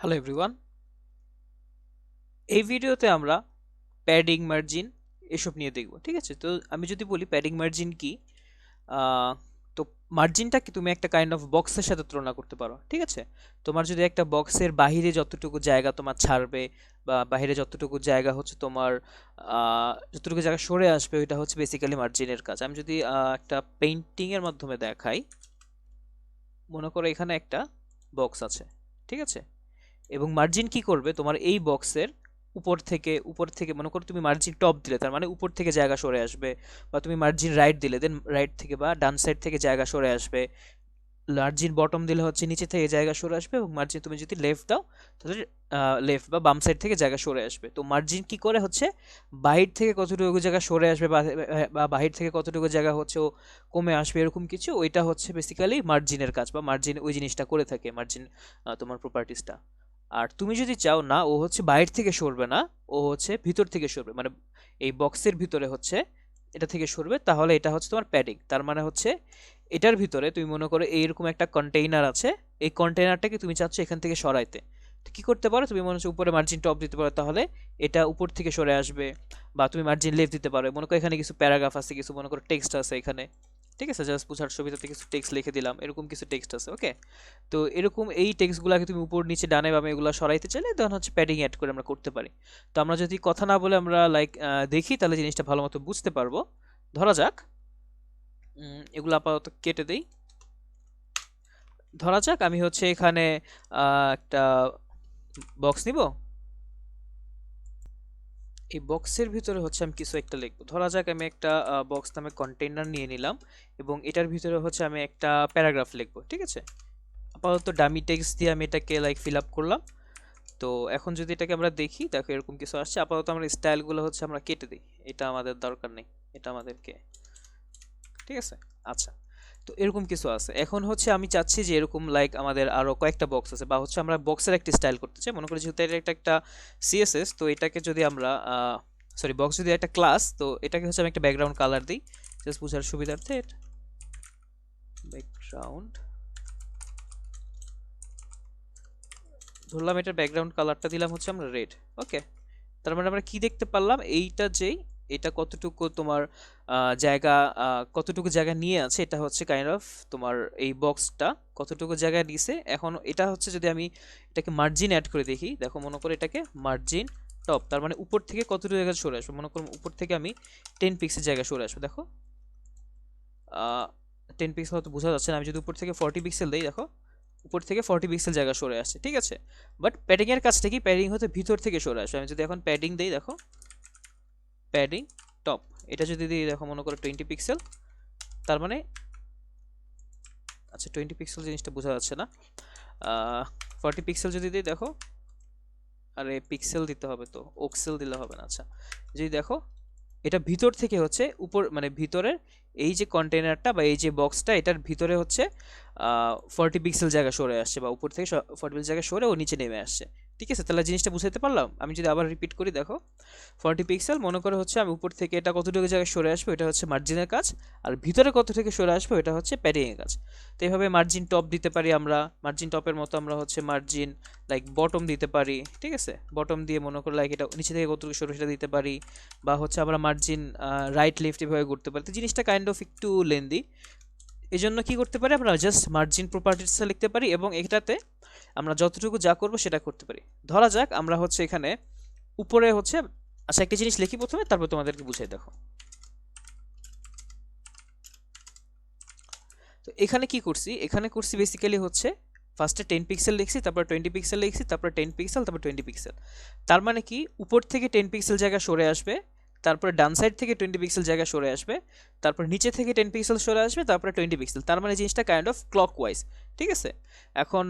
Hello everyone, এই ভিডিওতে আমরা প্যাডিং মার্জিন এসব নিয়ে দেখব। ঠিক আছে, তো আমি যদি বলি প্যাডিং মার্জিন কি, আহ, তো মার্জিনটাকে তুমি একটা কাইন্ড অফ বক্সের সাথে তুলনা করতে পারো। ঠিক আছে, তোমার যদি একটা বক্সের বাহিরে যতটুকু জায়গা তোমার ছাড়বে বা বাহিরে যতটুকু জায়গা হচ্ছে তোমার যতটুকু জায়গা সরে আসবে, ওইটা হচ্ছে বেসিক্যালি মার্জিনের কাজ। আমি যদি একটা পেইন্টিং এর মাধ্যমে দেখাই, মনে করো এখানে একটা বক্স আছে। ঠিক আছে, এবং মার্জিন কি করবে, তোমার এই বক্সের উপর থেকে মনে করো তুমি মার্জিন টপ দিলে, তার মানে উপর থেকে জায়গা সরে আসবে। বা তুমি মার্জিন রাইট দিলে, দেন রাইট থেকে বা ডান সাইড থেকে জায়গা সরে আসবে। মার্জিন বটম দিলে হচ্ছে নিচে থেকে জায়গা সরে আসবে, এবং মার্জিন তুমি যদি লেফট দাও তাহলে লেফট বা বাম সাইড থেকে জায়গা সরে আসবে। তো মার্জিন কি করে হচ্ছে বাহির থেকে কতটুকু জায়গা সরে আসবে বা বাহির থেকে কতটুকু জায়গা হচ্ছে ও কমে আসবে, এরকম কিছু, ওইটা হচ্ছে বেসিক্যালি মার্জিনের কাজ, বা মার্জিন ওই জিনিসটা করে থাকে মার্জিন, তোমার প্রপার্টিসটা। আর তুমি যদি চাও না ও হচ্ছে বাইরে থেকে সরবে না, ও হচ্ছে ভিতর থেকে সরবে, মানে এই বক্সের ভিতরে হচ্ছে এটা থেকে সরবে, তাহলে এটা হচ্ছে তোমার প্যাডিং। তার মানে হচ্ছে এটার ভিতরে তুমি মনে করো এইরকম একটা কন্টেইনার আছে, এই কন্টেইনারটাকে তুমি চাচ্ছ এখান থেকে সরাইতে। তো কি করতে পারো, তুমি মনে হচ্ছে উপরে মার্জিন টপ দিতে পারো, তাহলে এটা উপর থেকে সরে আসবে। বা তুমি মার্জিন লেফট দিতে পারো, মনে করো এখানে কিছু প্যারাগ্রাফ আছে, কিছু মনে করো টেক্সট আছে এখানে। ঠিক আছে, জাস্ট বুঝার সুবিধাতে কিছু টেক্সট লিখে দিলাম, এরকম কিছু টেক্সট আছে। ওকে, তো এরকম এই টেক্সটগুলোকে তুমি উপর নিচে ডানে বামে এগুলো সরাইতে চাইলে তখন হচ্ছে প্যাডিং অ্যাড করে আমরা করতে পারি। তো আমরা যদি কথা না বলে আমরা দেখি, তাহলে জিনিসটা ভালো মতো বুঝতে পারবো। ধরা যাক এগুলো আপাতত কেটে দেই। ধরা যাক আমি হচ্ছে এখানে একটা বক্স নিব। এই বক্সের ভিতরে হচ্ছে আমি কিছু একটা লিখবো। ধরা যাক আমি একটা বক্স নামে কন্টেইনার নিয়ে নিলাম, এবং এটার ভিতরে হচ্ছে আমি একটা প্যারাগ্রাফ লিখবো। ঠিক আছে, আপাতত ডামি টেক্সট দিয়ে আমি এটাকে ফিল আপ করলাম। তো এখন যদি এটাকে আমরা দেখি, দেখো এরকম কিছু আসছে। আপাতত আমরা স্টাইলগুলো হচ্ছে আমরা কেটে দিই, এটা আমাদের দরকার নেই, এটা আমাদেরকে। ঠিক আছে, আচ্ছা। তো এরকম কিছু আছে। এখন হচ্ছে আমি চাচ্ছি যে এরকম আমাদের আরো কয়েকটা বক্স আছে, বা হচ্ছে আমরা বক্সের একটা স্টাইল করতে চাই। মনে করি যেহেতু এটা একটা সিএসএস, তো এটাকে যদি আমরা সরি, বক্স যদি একটা ক্লাস, তো এটাকে হচ্ছে আমি একটা ব্যাকগ্রাউন্ড কালার দিই জাস্ট বোঝার সুবিধার্থে। ব্যাকগ্রাউন্ড ধরলাম, এটার ব্যাকগ্রাউন্ড কালারটা দিলাম হচ্ছে আমরা রেড। ওকে, তার মানে আমরা কি দেখতে পারলাম, এইটা যেই এটা কতটুকু তোমার জায়গা কতটুকু জায়গা নিয়ে আছে, এটা হচ্ছে কাইন্ড অফ তোমার এই বক্সটা কতটুকু জায়গা নিছে। এখন এটা হচ্ছে যদি আমি এটাকে মার্জিন অ্যাড করে দেখি, দেখো মনে করো এটাকে মার্জিন টপ, তার মানে উপর থেকে কতটুকু জায়গা সরে আসবে। মনে করো উপর থেকে আমি 10 পিক্সেল জায়গা সরে আসবে। দেখো 10 পিক্সেল হয়তো বোঝা যাচ্ছে না, আমি যদি উপর থেকে 40 পিক্সেল দিই, দেখো উপর থেকে 40 পিক্সেল জায়গা সরে আসছে। ঠিক আছে, বাট প্যাডিং এর কাজটা কি, প্যাডিং হতে ভিতর থেকে সরে আসবে। আমি যদি এখন প্যাডিং দিই, দেখো প্যাডিং টপ, এটা যদি দিই, দেখো মনে করো 20 পিক্সেল, তার মানে আচ্ছা 20 পিক্সেল জিনিসটা বোঝা যাচ্ছে না। 40 পিক্সেল যদি দিই, দেখো, আরে পিক্সেল দিতে হবে তো, ওক্সেল দিলে হবে না। আচ্ছা, যদি দেখো এটা ভিতর থেকে হচ্ছে উপর, মানে ভিতরের এই যে কন্টেনারটা বা এই যে বক্সটা, এটার ভিতরে হচ্ছে 40 পিক্সেল জায়গা সরে আসছে, বা উপর থেকে 40 পিক্সেল জায়গা সরে ও নিচে নেমে আসছে। ঠিক আছে, তাহলে জিনিসটা বুঝাতে পারলাম। আমি যদি আবার রিপিট করি, দেখো 40 পিক্সেল, মনে করে হচ্ছে আমি উপর থেকে এটা কতটুকু জায়গায় সরে আসবে, এটা হচ্ছে মার্জিনের কাজ। আর ভিতরে কত থেকে সরে আসবে, এটা হচ্ছে প্যাডিং এর কাজ। তো এইভাবে মার্জিন টপ দিতে পারি আমরা। মার্জিন টপের মতো আমরা হচ্ছে মার্জিন বটম দিতে পারি। ঠিক আছে, বটম দিয়ে মনে করো এটা নিচে থেকে কতটুকু সরে সেটা দিতে পারি। বা হচ্ছে আমরা মার্জিন রাইট লেফট এভাবে করতে পারি। তো জিনিসটা কাইন্ড অফ একটু লেন্দি, এই জন্য কি করতে পারি, আমরা জাস্ট মার্জিন প্রপার্টিসটা লিখতে পারি, এবং এটাতে আমরা যতটুকু যা করব সেটা করতে পারি। ধরা যাক আমরা হচ্ছে এখানে উপরে হচ্ছে, আচ্ছা একটা জিনিস লিখি প্রথমে, তারপর তোমাদেরকে বুঝাই। দেখো তো এখানে কি করছি, এখানে করছি বেসিক্যালি হচ্ছে ফার্স্টে 10 পিক্সেল লিখছি, তারপর 20 পিক্সেল লিখছি, তারপর 10 পিক্সেল, তারপর 20 পিক্সেল। তার মানে কি উপর থেকে 10 পিক্সেল জায়গা সরে আসবে, তারপরে ডান সাইড থেকে 20 পিক্সেল জায়গা সরে আসবে, তারপর নিচে থেকে 10 পিক্সেল সরে আসবে, তারপরে 20 পিক্সেল। তার মানে জিনিসটা কাইন্ড অফ ক্লক ওয়াইজ। ঠিক আছে, এখন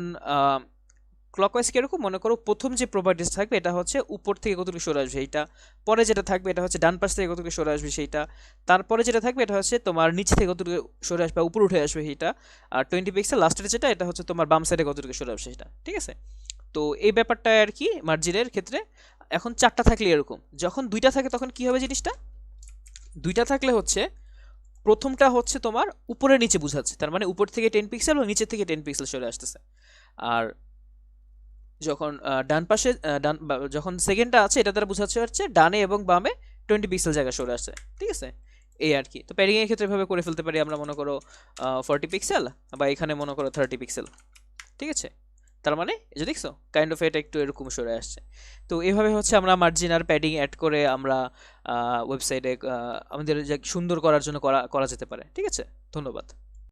ক্লকওয়াইজ কিরকম, মনে করো প্রথম যে প্রপার্টিস থাকবে এটা হচ্ছে উপর থেকে কতটুকু সরে আসবে সেইটা, পরে যেটা থাকবে এটা হচ্ছে ডান পাশ থেকে কতটুকু সরে আসবে সেইটা, তারপরে যেটা থাকবে এটা হচ্ছে তোমার নিচ থেকে কতটুকু সরে আসবে উপর উঠে আসবে সেইটা, আর 20 পিক্সেল লাস্টের যেটা, এটা হচ্ছে তোমার বাম সাইডে কতটুকু সরে আসবে সেটা। ঠিক আছে, তো এই ব্যাপারটা আর কি মার্জিনের ক্ষেত্রে। এখন চারটা থাকলে এরকম, যখন দুইটা থাকে তখন কি হবে জিনিসটা, দুইটা থাকলে হচ্ছে প্রথমটা হচ্ছে তোমার উপরে নিচে বুঝাচ্ছে, তার মানে উপর থেকে 10 পিক্সেল ও নিচে থেকে 10 পিক্সেল সরে আসতেছে। আর যখন ডান পাশে যখন সেকেন্ডটা আছে এটা দ্বারা বোঝাচ্ছে হচ্ছে ডানে এবং বামে 20 পিক্সেল জায়গা সরে আসছে, ঠিক আছে? এই আর কি। তো প্যাডিং এর ক্ষেত্রে এভাবে করে ফেলতে পারি আমরা, মনে করো 40 পিক্সেল, বা এখানে মনে করো 30 পিক্সেল, ঠিক আছে? তার মানে এই যে দেখছো কাইন্ড অফ এটা একটু এরকম সরে আসছে। তো এভাবে হচ্ছে আমরা মার্জিন আর প্যাডিং অ্যাড করে আমরা ওয়েবসাইটে আমাদের যে সুন্দর করার জন্য করা করা যেতে পারে, ঠিক আছে? ধন্যবাদ।